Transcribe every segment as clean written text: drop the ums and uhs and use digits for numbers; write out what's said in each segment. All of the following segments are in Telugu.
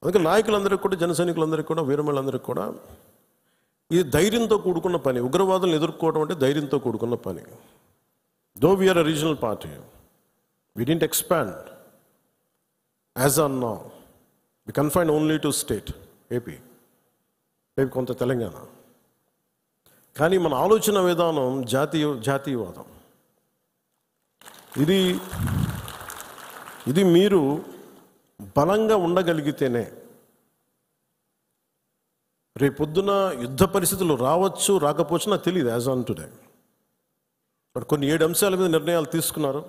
అందుకే నాయకులందరికీ కూడా, జన సైనికులందరికీ కూడా, వీరమలందరికీ కూడా ఇది ధైర్యంతో కూడుకున్న పని. ఉగ్రవాదులను ఎదుర్కోవడం అంటే ధైర్యంతో కూడుకున్న పని. Though we are a regional party, we didn't expand as on now. We confined only to state, AP, కొంత తెలంగాణ. కానీ మన ఆలోచన విధానం జాతీయవాదం. ఇది మీరు బలంగా ఉండగలిగితేనే రేపొద్దున యుద్ధ పరిస్థితులు రావచ్చు, రాకపోవచ్చు, నాకు తెలియదు యాజ్ ఆన్ టుడే. బట్ కొన్ని 7 అంశాల మీద నిర్ణయాలు తీసుకున్నారు.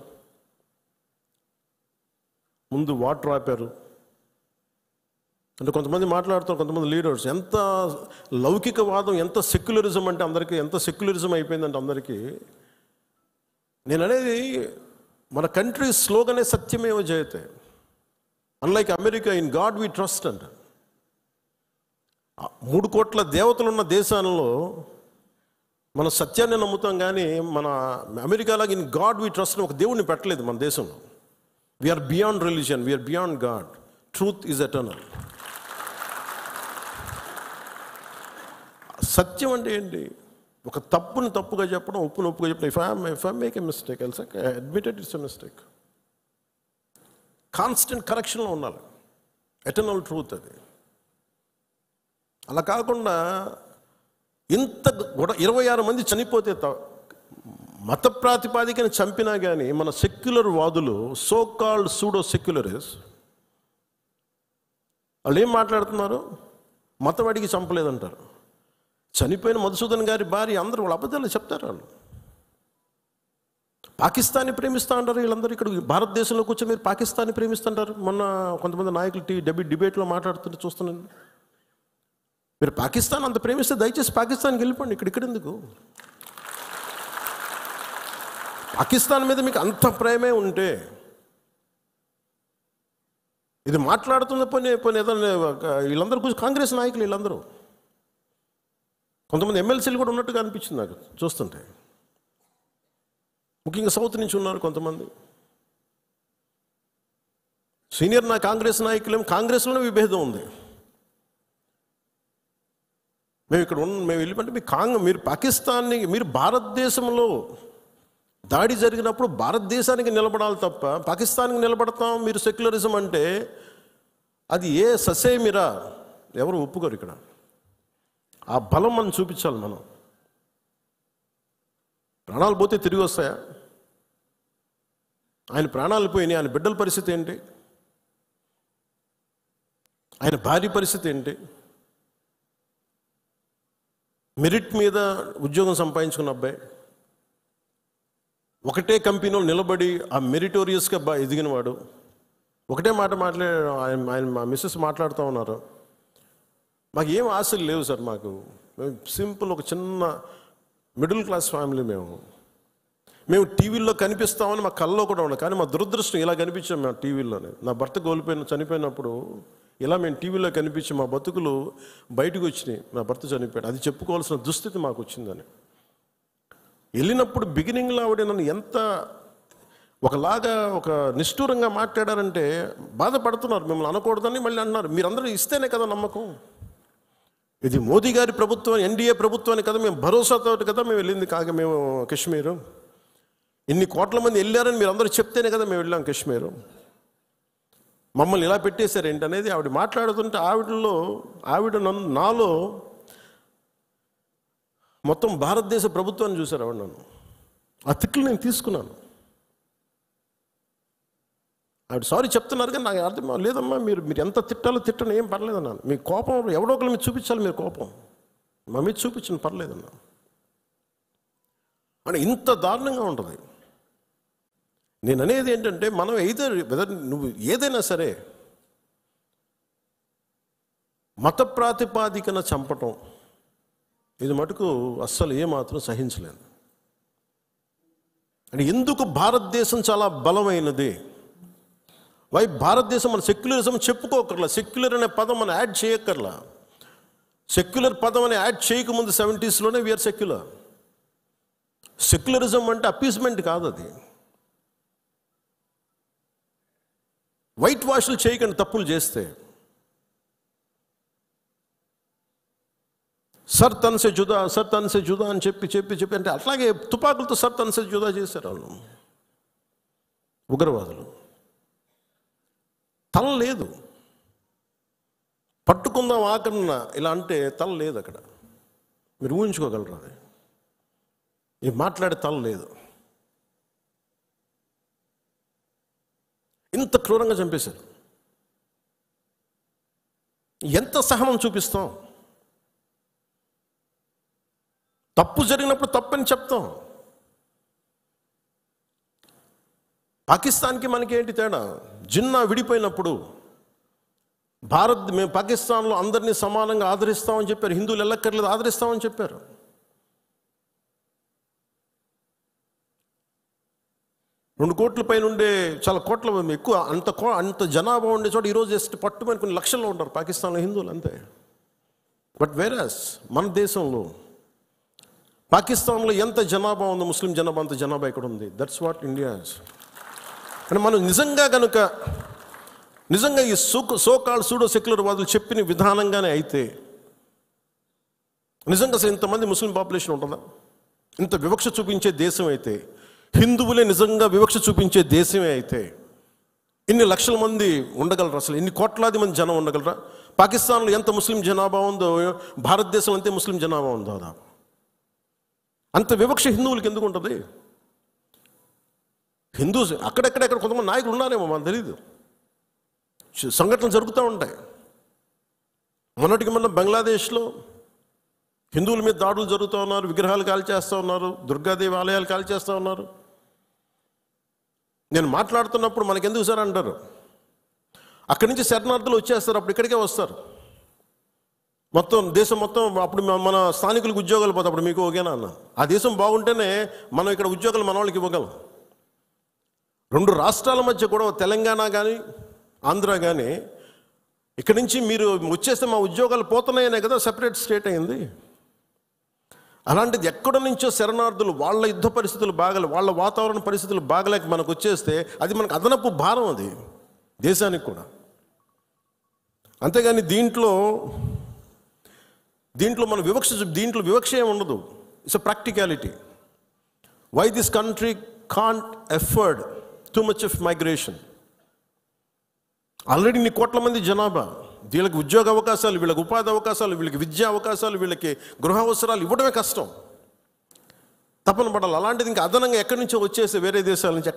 ముందు వాటర్ ఆపారు. అంటే కొంతమంది మాట్లాడుతారు, కొంతమంది లీడర్స్, ఎంత లౌకికవాదం, ఎంత సెక్యులరిజం అంటే అందరికీ, ఎంత సెక్యులరిజం అయిపోయిందంటే అందరికీ. నేను అనేది మన కంట్రీ స్లోగనే సత్యమేవ జయతే. Unlike America, in God we trust అంట. 3 కోట్ల దేవతలు ఉన్న దేశాలలో మన సత్యాన్ని నమ్ముతాం, కానీ మన అమెరికాలాగా ఇన్ గాడ్ వీ ట్రస్ట్ ఒక దేవుడిని పెట్టలేదు మన దేశంలో. We are beyond religion, we are beyond God. Truth is eternal. సత్యం అంటే ఏంటి? ఒక తప్పుని తప్పుగా చెప్పడం, ఒప్పుని ఒప్పుగా చెప్పడం. If I make a mistake, I'll say admitted it's a mistake. Constant కరెక్షన్లో ఉండాలి. ఎటర్నల్ ట్రూత్ అది. అలా కాకుండా ఇంత 26 మంది చనిపోతే మత ప్రాతిపాదికన చంపినా కానీ మన సెక్యులర్ వాదులు, సో కాల్డ్ సూడో సెక్యులరిస్ట్, వాళ్ళు ఏం మాట్లాడుతున్నారు? మతవాడికి చంపలేదంటారు. చనిపోయిన మధుసూదన్ గారి భార్య, అందరూ వాళ్ళ అబద్ధాలు చెప్తారు. వాళ్ళు పాకిస్తాన్ని ప్రేమిస్తా అంటారు. వీళ్ళందరూ ఇక్కడ భారతదేశంలో కూర్చొని మీరు పాకిస్తాన్ని ప్రేమిస్తుంటారు. మొన్న కొంతమంది నాయకులు డిబేట్లో మాట్లాడుతుంటే చూస్తున్నాను. మీరు పాకిస్తాన్ అంత ప్రేమిస్తే దయచేసి పాకిస్తాన్కి వెళ్ళిపోండి. ఇక్కడ ఎందుకు? పాకిస్తాన్ మీద మీకు అంత ప్రేమే ఉంటే ఇది మాట్లాడుతున్న పని ఏదైనా వీళ్ళందరూ కూర్చొని కాంగ్రెస్ నాయకులు వీళ్ళందరూ, కొంతమంది ఎమ్మెల్సీలు కూడా ఉన్నట్టుగా అనిపించింది నాకు చూస్తుంటే. ముఖ్యంగా సౌత్ నుంచి ఉన్నారు కొంతమంది సీనియర్ కాంగ్రెస్ నాయకులేం. కాంగ్రెస్లోనే విభేదం ఉంది. మేము వెళ్ళిపోతే మీరు పాకిస్తాన్ని, మీరు భారతదేశంలో దాడి జరిగినప్పుడు భారతదేశానికి నిలబడాలి తప్ప పాకిస్తాన్కి నిలబడతాం మీరు సెక్యులరిజం అంటే అది ఏ ససేమిరా ఎవరు ఒప్పుకోరు. ఇక్కడ ఆ బలం మనం చూపించాలి. మనం ప్రాణాలు పోతే తిరిగి వస్తాయా? ఆయన ప్రాణాలు పోయినాయి. ఆయన బిడ్డల పరిస్థితి ఏంటి? ఆయన భార్య పరిస్థితి ఏంటి? మెరిట్ మీద ఉద్యోగం సంపాదించుకున్న అబ్బాయి, ఒకటే కంపెనీలో నిలబడి ఆ మెరిటోరియస్గా ఎదిగినవాడు, ఒకటే మాట ఆయన మా మిస్సెస్ మాట్లాడుతూ ఉన్నారు. మాకు ఏం ఆశలు లేవు సార్, మేము సింపుల్ ఒక చిన్న మిడిల్ క్లాస్ ఫ్యామిలీ. మేము టీవీల్లో కనిపిస్తామని మా కళ్ళలో కూడా ఉన్నాం, కానీ మా దురదృష్టం ఇలా కనిపించాం మేము టీవీలోనే. నా భర్త చనిపోయినప్పుడు ఇలా మేము టీవీలో కనిపించి మా బతుకులు బయటకు వచ్చినాయి. నా భర్త చనిపోయాడు, అది చెప్పుకోవాల్సిన దుస్థితి మాకు వచ్చిందని. వెళ్ళినప్పుడు బిగినింగ్లో ఆవిడ నన్ను ఎంత ఒకలాగా ఒక నిష్ఠూరంగా మాట్లాడారంటే బాధపడుతున్నారు. మిమ్మల్ని అనకూడదని మళ్ళీ అన్నారు. మీరందరూ ఇస్తేనే కదా నమ్మకం. ఇది మోదీ గారి ప్రభుత్వం, ఎన్డీఏ ప్రభుత్వాన్ని కదా మేము భరోసాతో కదా మేము వెళ్ళింది. మేము కాశ్మీరు ఇన్ని కోట్ల మంది వెళ్ళారని మీరు అందరూ చెప్తేనే కదా మేము వెళ్ళాం కాశ్మీరు. మమ్మల్ని ఇలా పెట్టేశారు ఏంటనేది ఆవిడ మాట్లాడుతుంటే నాలో మొత్తం భారతదేశ ప్రభుత్వాన్ని చూశారు ఆవిడ. నన్ను ఆ తిట్లు నేను తీసుకున్నాను. ఆవిడ సారీ చెప్తున్నారు కానీ నాకు అర్థం లేదమ్మా, మీరు ఎంత తిట్టాలో తిట్టను, ఏం పర్లేదన్నాను. మీ కోపం ఎవడో ఒకరి మీద చూపించాలి, మీరు కోపం మా మీద చూపించను, పర్లేదన్నా. అంటే ఇంత దారుణంగా ఉంటుంది. నేను అనేది ఏంటంటే మనం వెదర్ నువ్వు ఏదైనా సరే మత ప్రాతిపాదికన చంపటం ఇది మటుకు అస్సలు ఏమాత్రం సహించలేదు. అంటే ఎందుకు భారతదేశం చాలా బలమైనది, భారతదేశం మన సెక్యులరిజం చెప్పుకోకర్లా, సెక్యులర్ అనే పదం మనం యాడ్ చేయక్కర్లా. సెక్యులర్ పదం అని యాడ్ చేయకముందు 70s వీఆర్ సెక్యులర్. సెక్యులరిజం అంటే అపీస్మెంట్ కాదు, అది వైట్ వాష్లు చేయకండి తప్పులు చేస్తే. సర్ తన్ సే జుదా అని చెప్పి అంటే అట్లాగే తుపాకులతో సర్ తన్ సే జుదా చేశారు వాళ్ళు, ఉగ్రవాదులు. తల లేదు, పట్టుకుందాం ఆకరణ ఇలా అంటే తల లేదు అక్కడ. మీరు ఊహించుకోగలరు అది. ఈ మాట్లాడే తల లేదు. ఇంత క్రూరంగా చంపేశారు. ఎంత సహనం చూపిస్తాం? తప్పు జరిగినప్పుడు తప్పని చెప్తాం. పాకిస్తాన్కి మనకి ఏంటి తేడా? జిన్నా విడిపోయినప్పుడు మేము పాకిస్తాన్లో అందరినీ సమానంగా ఆదరిస్తామని చెప్పారు. హిందువులు ఎల్లక్కర్లేదు, ఆదరిస్తామని చెప్పారు. రెండు కోట్ల పైన ఉండే, చాలా కోట్ల ఎక్కువ, అంత జనాభా ఉండే చోట ఈరోజు జస్ట్ పట్టుమని కొన్ని లక్షల్లో ఉంటారు పాకిస్తాన్లో హిందువులు, అంతే. బట్ వేరస్ మన దేశంలో, పాకిస్తాన్లో ఎంత జనాభా ఉందో ముస్లిం జనాభా అంత జనాభా ఇక్కడ ఉంది. That's what India is. అంటే మనం నిజంగా ఈ సోకాల్డ్ సూడో సెక్యులర్ వాదులు చెప్పిన విధానంగానే అయితే నిజంగా అసలు ఇంతమంది ముస్లిం పాపులేషన్ ఉంటుందా? ఇంత వివక్ష చూపించే దేశం అయితే, హిందువులే నిజంగా వివక్ష చూపించే దేశమే అయితే ఇన్ని లక్షల మంది ఉండగలరా? అసలు ఇన్ని కోట్లాది మంది జనం ఉండగలరా? పాకిస్తాన్లో ఎంత ముస్లిం జనాభా ఉందో భారతదేశంలో అంతే ముస్లిం జనాభా ఉందో. దాదాపు అంత వివక్ష హిందువులకి ఎందుకు ఉంటుంది? హిందూస్ అక్కడెక్కడ కొంతమంది నాయకులు ఉన్నారేమో, మనకు తెలీదు. సంఘటనలు జరుగుతూ ఉంటాయి. మొన్నటికి మొన్న బంగ్లాదేశ్లో హిందువుల మీద దాడులు జరుగుతూ ఉన్నారు, విగ్రహాలు కాల్చేస్తూ ఉన్నారు, దుర్గాదేవి ఆలయాలు కాల్చేస్తూ ఉన్నారు. నేను మాట్లాడుతున్నప్పుడు మనకెందుకు సార్ అంటారు, అక్కడి నుంచి శరణార్థులు వచ్చేస్తారు, అప్పుడు ఇక్కడికే వస్తారు. దేశం మొత్తం అప్పుడు మన స్థానికులకు ఉద్యోగాలు పోతాయి. అప్పుడు మీకు ఓకేనా అన్న? ఆ దేశం బాగుంటేనే మనం ఇక్కడ ఉద్యోగాలు మన వాళ్ళకి ఇవ్వగలం. రెండు రాష్ట్రాల మధ్య కూడా, తెలంగాణ కానీ ఆంధ్ర కానీ, ఇక్కడి నుంచి మీరు వచ్చేస్తే మా ఉద్యోగాలు పోతున్నాయనే కదా సెపరేట్ స్టేట్ అయింది. అలాంటిది ఎక్కడ నుంచో శరణార్థులు వాళ్ళ యుద్ధ పరిస్థితులు వాళ్ళ వాతావరణ పరిస్థితులు బాగలేక మనకు వచ్చేస్తే అది మనకు అదనపు భారం, అది దేశానికి కూడా. అంతేగాని దీంట్లో మన దీంట్లో వివక్ష ఏమి ఉండదు. It's a practicality. Why this country can't afford too much of migration. Already ఇన్ని కోట్ల మంది జనాభా, వీళ్ళకి ఉద్యోగ అవకాశాలు, వీళ్ళకి ఉపాధి అవకాశాలు, వీళ్ళకి విద్యా అవకాశాలు, వీళ్ళకి గృహ అవసరాలు ఇవ్వడమే కష్టం, తపన పడాలి. అలాంటిది ఇంకా అదనంగా ఎక్కడి నుంచో వచ్చేసి వేరే దేశాల నుంచి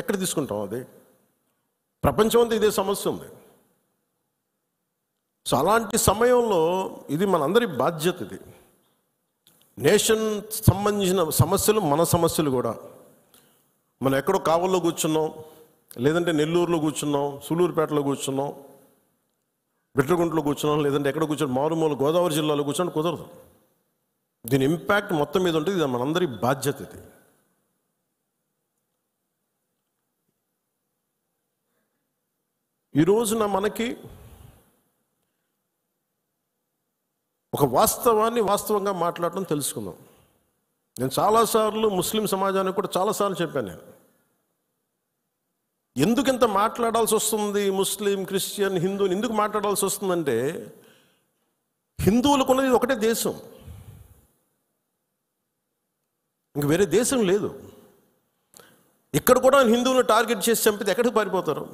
ఎక్కడ తీసుకుంటాం? అది ప్రపంచం అంతా ఇదే సమస్య ఉంది. సో అలాంటి సమయంలో ఇది మనందరి బాధ్యత. ఇది నేషన్ సంబంధించిన సమస్యలు, మన సమస్యలు కూడా. మనం ఎక్కడో కావల్లో కూర్చున్నాం, లేదంటే నెల్లూరులో కూర్చున్నాం, సూలూరుపేటలో కూర్చున్నాం, బిట్రగుంటలో కూర్చున్నాం, లేదంటే ఎక్కడ కూర్చొని మారుమూల గోదావరి జిల్లాలో కూర్చొని కుదరదు. దీని ఇంపాక్ట్ మొత్తం మీద ఉంటుంది. ఇది మనందరి బాధ్యత. ఇది ఈ రోజున మనకి ఒక వాస్తవాన్ని వాస్తవంగా మాట్లాడటం తెలుసుకుందాం. నేను చాలాసార్లు ముస్లిం సమాజానికి కూడా చాలాసార్లు చెప్పాను. నేను ఎందుకు ఇంత మాట్లాడాల్సి వస్తుంది, ముస్లిం, క్రిస్టియన్, హిందువుని ఎందుకు మాట్లాడాల్సి వస్తుందంటే, హిందువులకు ఉన్నది ఒకటే దేశం, ఇంక వేరే దేశం లేదు. ఇక్కడ కూడా హిందువులను టార్గెట్ చేసి చంపితే ఎక్కడికి పారిపోతారు?